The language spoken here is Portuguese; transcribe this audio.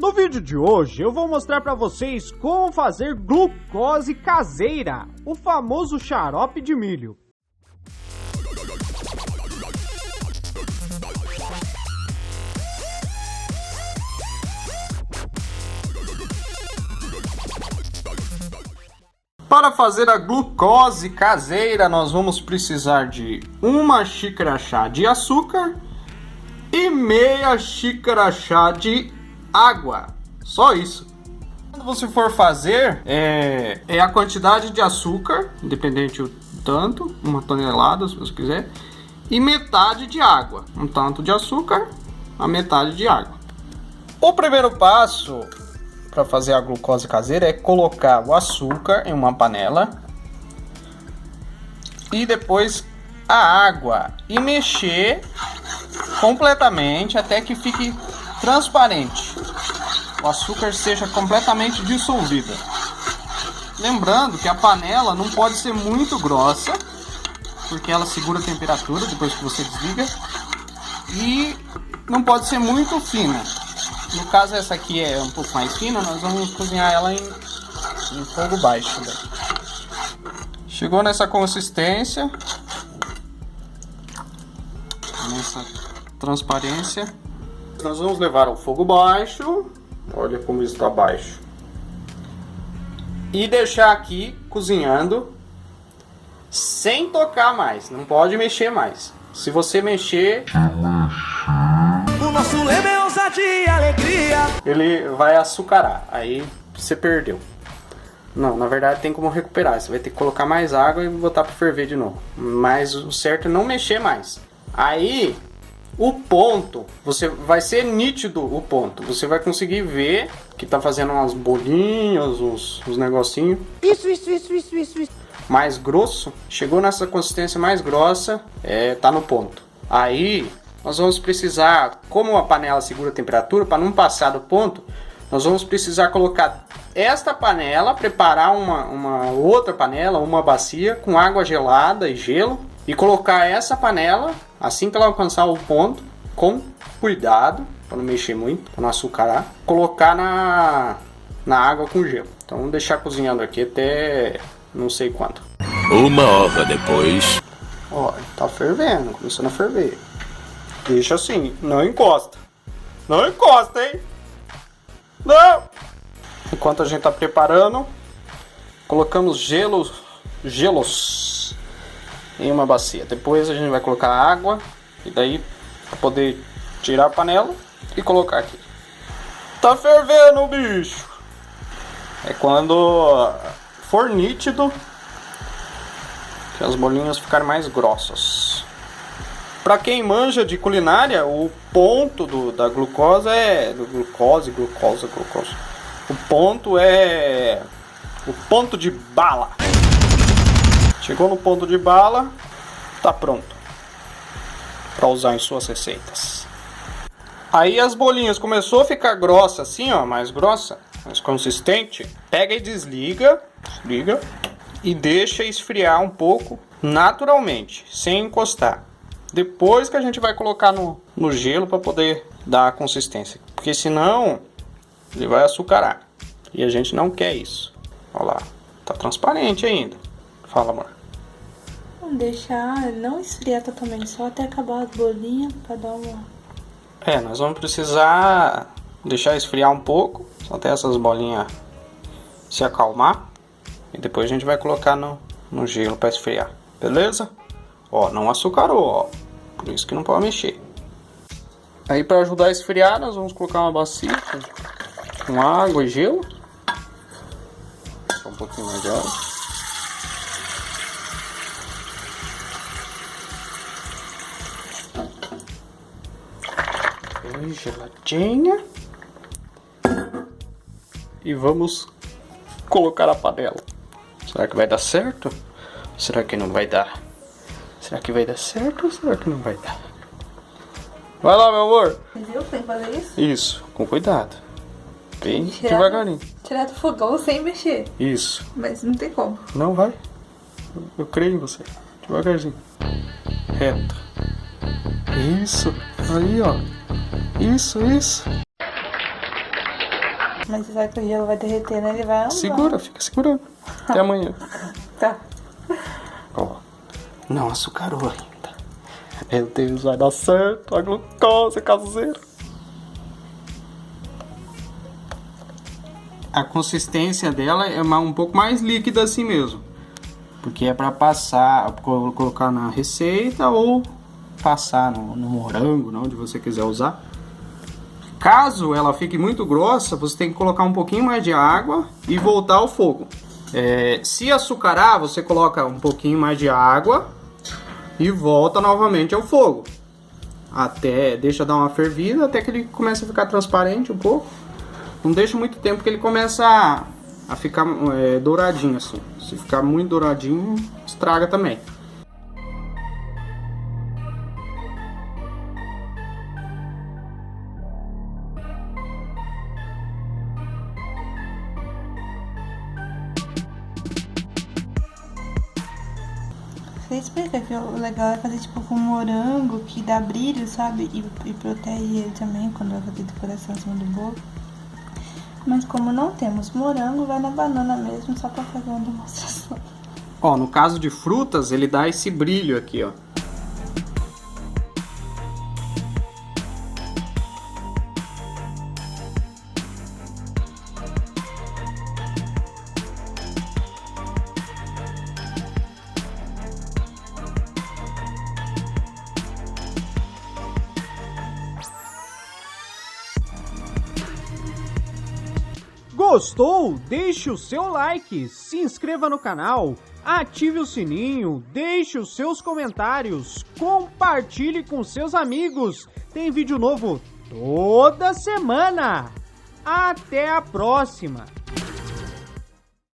No vídeo de hoje eu vou mostrar para vocês como fazer glucose caseira, o famoso xarope de milho. Para fazer a glucose caseira, nós vamos precisar de 1 xícara chá de açúcar e meia xícara chá de água. Só isso. Quando você for fazer, é a quantidade de açúcar, independente do tanto, 1 tonelada se você quiser, e metade de água. Um tanto de açúcar, a metade de água. O primeiro passo para fazer a glucose caseira é colocar o açúcar em uma panela e depois a água e mexer completamente até que fique transparente, o açúcar seja completamente dissolvido. Lembrando que a panela não pode ser muito grossa, porque ela segura a temperatura depois que você desliga, e não pode ser muito fina. No caso, essa aqui é um pouco mais fina, nós vamos cozinhar ela em fogo baixo. Chegou nessa consistência, nessa transparência, nós vamos levar ao fogo baixo. Olha como está baixo. E deixar aqui cozinhando sem tocar mais, não pode mexer mais. Se você mexer, o nosso lema é ousadia e alegria. Ele vai açucarar, aí você perdeu. Não, na verdade tem como recuperar. Você vai ter que colocar mais água e botar para ferver de novo. Mas o certo é não mexer mais. Aí o ponto, vai ser nítido o ponto. Você vai conseguir ver que tá fazendo umas bolinhas, uns negocinhos. Isso. Mais grosso. Chegou nessa consistência mais grossa, tá no ponto. Aí nós vamos precisar, como a panela segura a temperatura, para não passar do ponto, nós vamos precisar colocar esta panela, preparar uma outra panela, uma bacia com água gelada e gelo, e colocar essa panela, assim que ela alcançar o ponto, com cuidado, para não mexer muito, para não açucarar, colocar na água com gelo. Então vamos deixar cozinhando aqui até não sei quanto. 1 hora depois. Ó, tá fervendo, começando a ferver. Deixa assim, não encosta. Não encosta, hein? Não! Enquanto a gente tá preparando, colocamos gelos em uma bacia. Depois a gente vai colocar água, e daí pra poder tirar a panela e colocar aqui. Tá fervendo, bicho! É quando for nítido que as bolinhas ficarem mais grossas. Para quem manja de culinária, o ponto da glucose é... Glucose. O ponto é... o ponto de bala. Chegou no ponto de bala, tá pronto para usar em suas receitas. Aí as bolinhas começou a ficar grossa assim, ó, mais grossa, mais consistente. Pega e desliga e deixa esfriar um pouco naturalmente, sem encostar. Depois que a gente vai colocar no gelo para poder dar a consistência. Porque senão ele vai açucarar. E a gente não quer isso. Olha lá. Tá transparente ainda. Fala, amor. Vamos deixar não esfriar totalmente. Só até acabar as bolinhas para dar uma... Nós vamos precisar deixar esfriar um pouco. Só até essas bolinhas se acalmar. E depois a gente vai colocar no gelo para esfriar. Beleza? Ó, não açucarou, ó. Por isso que não pode mexer. Aí para ajudar a esfriar, nós vamos colocar uma bacia com água e gelo. Só um pouquinho mais de água. Bem geladinha. E vamos colocar a panela. Será que vai dar certo? Será que não vai dar? Será que vai dar certo ou será que não vai dar? Vai lá, meu amor. Entendeu? Tem que fazer isso? Isso, com cuidado. Bem devagarinho. Tirar do fogão sem mexer. Isso. Mas não tem como. Não vai. Eu creio em você. Devagarzinho. Reto. Isso. Aí, ó. Isso. Mas você sabe que o gelo vai derreter, né? Ele vai andar. Segura, fica segurando. Até amanhã. Tá. Ó, não açucarou ainda. Meu Deus, vai dar certo. A glucose caseira. A consistência dela é um pouco mais líquida assim mesmo. Porque é pra passar, colocar na receita ou passar no morango, né, onde você quiser usar. Caso ela fique muito grossa, você tem que colocar um pouquinho mais de água e voltar ao fogo. Se açucarar, você coloca um pouquinho mais de água e volta novamente ao fogo. Deixa dar uma fervida até que ele comece a ficar transparente um pouco. Não deixa muito tempo que ele começa a ficar douradinho assim. Se ficar muito douradinho, estraga também. Você explica que o legal é fazer tipo com morango, que dá brilho, sabe? E protege ele também quando vai fazer decoração em cima do bolo. Mas como não temos morango, vai na banana mesmo, só pra fazer uma demonstração. Ó, no caso de frutas, ele dá esse brilho aqui, ó. Gostou? Deixe o seu like, se inscreva no canal, ative o sininho, deixe os seus comentários, compartilhe com seus amigos. Tem vídeo novo toda semana. Até a próxima!